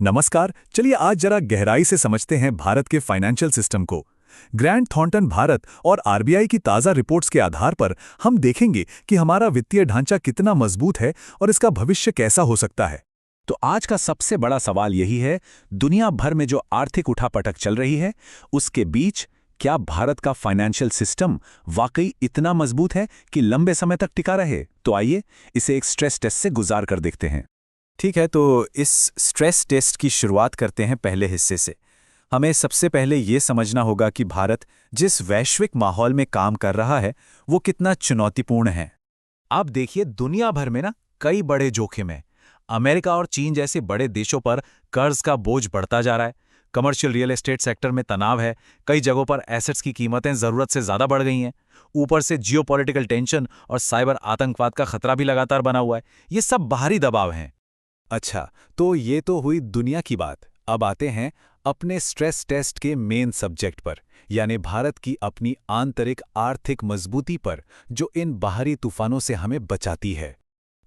नमस्कार। चलिए आज जरा गहराई से समझते हैं भारत के फाइनेंशियल सिस्टम को। ग्रैंड थॉर्नटन भारत और आरबीआई की ताज़ा रिपोर्ट्स के आधार पर हम देखेंगे कि हमारा वित्तीय ढांचा कितना मजबूत है और इसका भविष्य कैसा हो सकता है। तो आज का सबसे बड़ा सवाल यही है, दुनिया भर में जो आर्थिक उठापटक चल रही है, उसके बीच क्या भारत का फाइनेंशियल सिस्टम वाकई इतना मजबूत है कि लंबे समय तक टिका रहे? तो आइए इसे एक स्ट्रेस टेस्ट से गुजार कर देखते हैं। ठीक है, तो इस स्ट्रेस टेस्ट की शुरुआत करते हैं पहले हिस्से से। हमें सबसे पहले ये समझना होगा कि भारत जिस वैश्विक माहौल में काम कर रहा है वो कितना चुनौतीपूर्ण है। आप देखिए, दुनिया भर में कई बड़े जोखिम हैं। अमेरिका और चीन जैसे बड़े देशों पर कर्ज का बोझ बढ़ता जा रहा है। कमर्शियल रियल एस्टेट सेक्टर में तनाव है। कई जगहों पर एसेट्स की कीमतें ज़रूरत से ज़्यादा बढ़ गई हैं। ऊपर से जियोपॉलिटिकल टेंशन और साइबर आतंकवाद का खतरा भी लगातार बना हुआ है। ये सब बाहरी दबाव हैं। अच्छा, तो ये तो हुई दुनिया की बात। अब आते हैं अपने स्ट्रेस टेस्ट के मेन सब्जेक्ट पर, यानी भारत की अपनी आंतरिक आर्थिक मजबूती पर, जो इन बाहरी तूफानों से हमें बचाती है।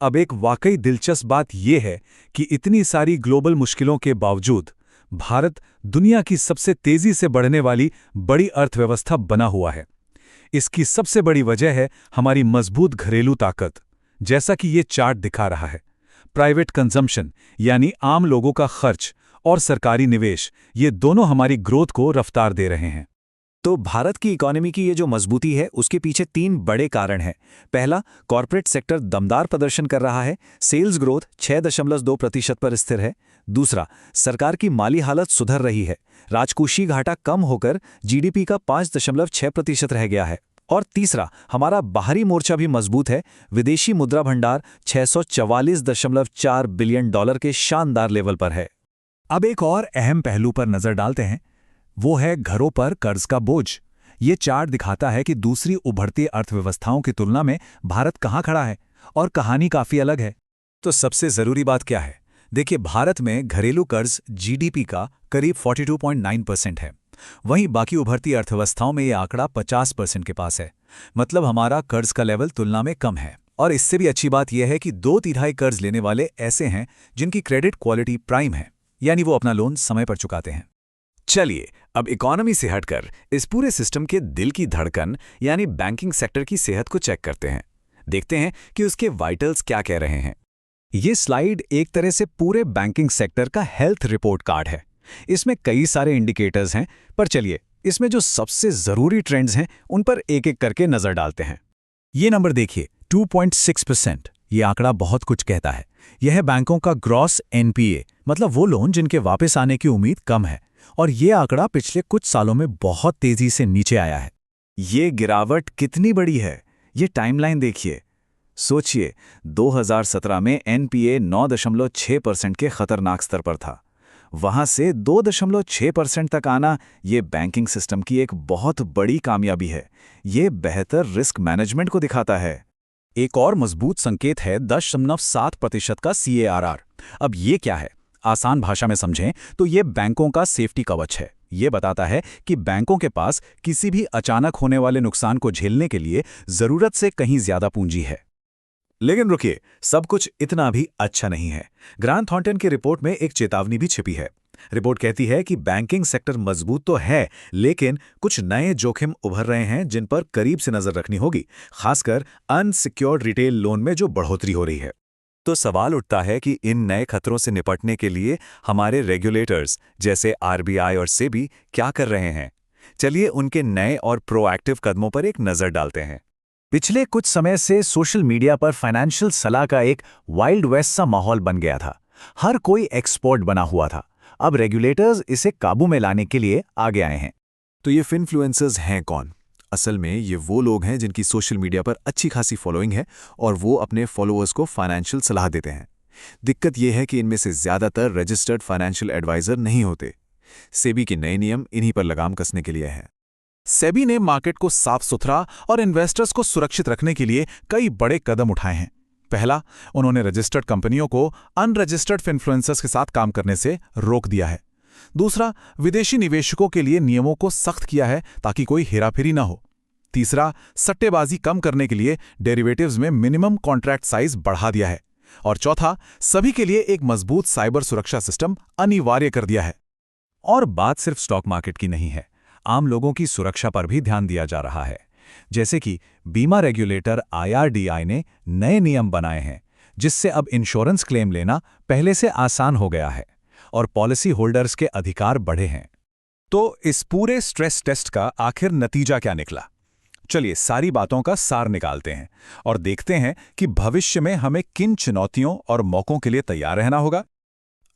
अब एक वाकई दिलचस्प बात यह है कि इतनी सारी ग्लोबल मुश्किलों के बावजूद भारत दुनिया की सबसे तेजी से बढ़ने वाली बड़ी अर्थव्यवस्था बना हुआ है। इसकी सबसे बड़ी वजह है हमारी मजबूत घरेलू ताकत। जैसा कि ये चार्ट दिखा रहा है, प्राइवेट कंजम्पशन यानी आम लोगों का खर्च और सरकारी निवेश, ये दोनों हमारी ग्रोथ को रफ्तार दे रहे हैं। तो भारत की इकोनॉमी की ये जो मजबूती है उसके पीछे 3 बड़े कारण हैं। पहला, कॉर्पोरेट सेक्टर दमदार प्रदर्शन कर रहा है। सेल्स ग्रोथ 6.2% पर स्थिर है। दूसरा, सरकार की माली हालत सुधर रही है। राजकोषीय घाटा कम होकर जीडीपी का 5.6% रह गया है। और तीसरा, हमारा बाहरी मोर्चा भी मजबूत है। विदेशी मुद्रा भंडार $644.4 बिलियन के शानदार लेवल पर है। अब एक और अहम पहलू पर नजर डालते हैं, वो है घरों पर कर्ज का बोझ। ये चार्ट दिखाता है कि दूसरी उभरती अर्थव्यवस्थाओं की तुलना में भारत कहाँ खड़ा है, और कहानी काफी अलग है। तो सबसे जरूरी बात क्या है? देखिए, भारत में घरेलू कर्ज जीडीपी का करीब 42.9% है। वहीं बाकी उभरती अर्थव्यवस्थाओं में ये आंकड़ा 50% के पास है। मतलब हमारा कर्ज का लेवल तुलना में कम है। और इससे भी अच्छी बात यह है कि 2/3 कर्ज लेने वाले ऐसे हैं जिनकी क्रेडिट क्वालिटी प्राइम है, यानी वो अपना लोन समय पर चुकाते हैं। चलिए, अब इकोनॉमी से हटकर इस पूरे सिस्टम के दिल की धड़कन यानी बैंकिंग सेक्टर की सेहत को चेक करते हैं। देखते हैं कि उसके वाइटल्स क्या कह रहे हैं। ये स्लाइड एक तरह से पूरे बैंकिंग सेक्टर का हेल्थ रिपोर्ट कार्ड है। इसमें कई सारे इंडिकेटर्स हैं, पर चलिए इसमें जो सबसे जरूरी ट्रेंड्स हैं उन पर एक एक करके नजर डालते हैं। ये नंबर देखिए, 2.6%। ये आंकड़ा बहुत कुछ कहता है। यह है बैंकों का ग्रॉस एनपीए, मतलब वो लोन जिनके वापस आने की उम्मीद कम है। और ये आंकड़ा पिछले कुछ सालों में बहुत तेजी से नीचे आया है। ये गिरावट कितनी बड़ी है, ये टाइमलाइन देखिए। सोचिए, 2017 में एनपीए 9.6% के खतरनाक स्तर पर था। वहां से 2.6% तक आना, ये बैंकिंग सिस्टम की एक बहुत बड़ी कामयाबी है। ये बेहतर रिस्क मैनेजमेंट को दिखाता है। एक और मजबूत संकेत है 10.7% का CARR। अब ये क्या है? आसान भाषा में समझें तो ये बैंकों का सेफ्टी कवच है। ये बताता है कि बैंकों के पास किसी भी अचानक होने वाले नुकसान को झेलने के लिए जरूरत से कहीं ज्यादा पूंजी है। लेकिन रुकिए, सब कुछ इतना भी अच्छा नहीं है। ग्रांट थॉर्नटन की रिपोर्ट में एक चेतावनी भी छिपी है। रिपोर्ट कहती है कि बैंकिंग सेक्टर मजबूत तो है, लेकिन कुछ नए जोखिम उभर रहे हैं जिन पर करीब से नजर रखनी होगी, खासकर अनसिक्योर्ड रिटेल लोन में जो बढ़ोतरी हो रही है। तो सवाल उठता है कि इन नए खतरों से निपटने के लिए हमारे रेगुलेटर्स जैसे आरबीआई और सेबी क्या कर रहे हैं? चलिए उनके नए और प्रोएक्टिव कदमों पर एक नजर डालते हैं। पिछले कुछ समय से सोशल मीडिया पर फाइनेंशियल सलाह का एक वाइल्ड वेस्ट सा माहौल बन गया था। हर कोई एक्सपर्ट बना हुआ था। अब रेगुलेटर्स इसे काबू में लाने के लिए आगे आए हैं। तो ये इन्फ्लुएंसर्स हैं कौन? असल में ये वो लोग हैं जिनकी सोशल मीडिया पर अच्छी खासी फॉलोइंग है और वो अपने फॉलोअर्स को फाइनेंशियल सलाह देते हैं। दिक्कत ये है कि इनमें से ज़्यादातर रजिस्टर्ड फाइनेंशियल एडवाइज़र नहीं होते। सेबी के नए नियम इन्हीं पर लगाम कसने के लिए हैं। सेबी ने मार्केट को साफ सुथरा और इन्वेस्टर्स को सुरक्षित रखने के लिए कई बड़े कदम उठाए हैं। पहला, उन्होंने रजिस्टर्ड कंपनियों को अनरजिस्टर्ड इन्फ्लुएंसर्स के साथ काम करने से रोक दिया है। दूसरा, विदेशी निवेशकों के लिए नियमों को सख्त किया है ताकि कोई हेराफेरी न हो। तीसरा, सट्टेबाजी कम करने के लिए डेरिवेटिव्स में मिनिमम कॉन्ट्रैक्ट साइज बढ़ा दिया है। और चौथा, सभी के लिए एक मजबूत साइबर सुरक्षा सिस्टम अनिवार्य कर दिया है। और बात सिर्फ स्टॉक मार्केट की नहीं है, आम लोगों की सुरक्षा पर भी ध्यान दिया जा रहा है। जैसे कि बीमा रेगुलेटर IRDAI ने नए नियम बनाए हैं, जिससे अब इंश्योरेंस क्लेम लेना पहले से आसान हो गया है और पॉलिसी होल्डर्स के अधिकार बढ़े हैं। तो इस पूरे स्ट्रेस टेस्ट का आखिर नतीजा क्या निकला? चलिए सारी बातों का सार निकालते हैं और देखते हैं कि भविष्य में हमें किन चुनौतियों और मौकों के लिए तैयार रहना होगा।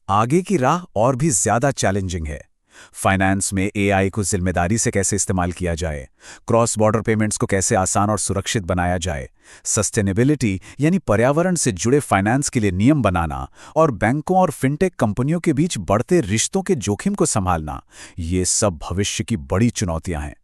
आगे की राह और भी ज्यादा चैलेंजिंग है। फाइनेंस में AI को जिम्मेदारी से कैसे इस्तेमाल किया जाए, क्रॉस बॉर्डर पेमेंट्स को कैसे आसान और सुरक्षित बनाया जाए, सस्टेनेबिलिटी यानी पर्यावरण से जुड़े फाइनेंस के लिए नियम बनाना और बैंकों और फिनटेक कंपनियों के बीच बढ़ते रिश्तों के जोखिम को संभालना, ये सब भविष्य की बड़ी चुनौतियां हैं।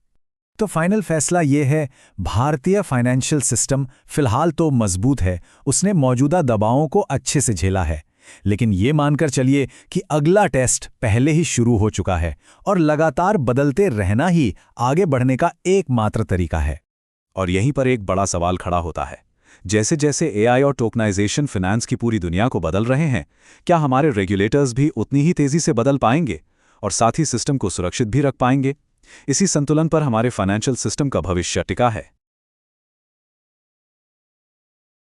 तो फाइनल फैसला ये है, भारतीय फाइनेंशियल सिस्टम फिलहाल तो मजबूत है, उसने मौजूदा दबावों को अच्छे से झेला है, लेकिन ये मानकर चलिए कि अगला टेस्ट पहले ही शुरू हो चुका है और लगातार बदलते रहना ही आगे बढ़ने का एकमात्र तरीका है। और यहीं पर एक बड़ा सवाल खड़ा होता है, जैसे जैसे AI और टोकनाइजेशन फाइनेंस की पूरी दुनिया को बदल रहे हैं, क्या हमारे रेगुलेटर्स भी उतनी ही तेजी से बदल पाएंगे और साथ ही सिस्टम को सुरक्षित भी रख पाएंगे? इसी संतुलन पर हमारे फाइनेंशियल सिस्टम का भविष्य टिका है।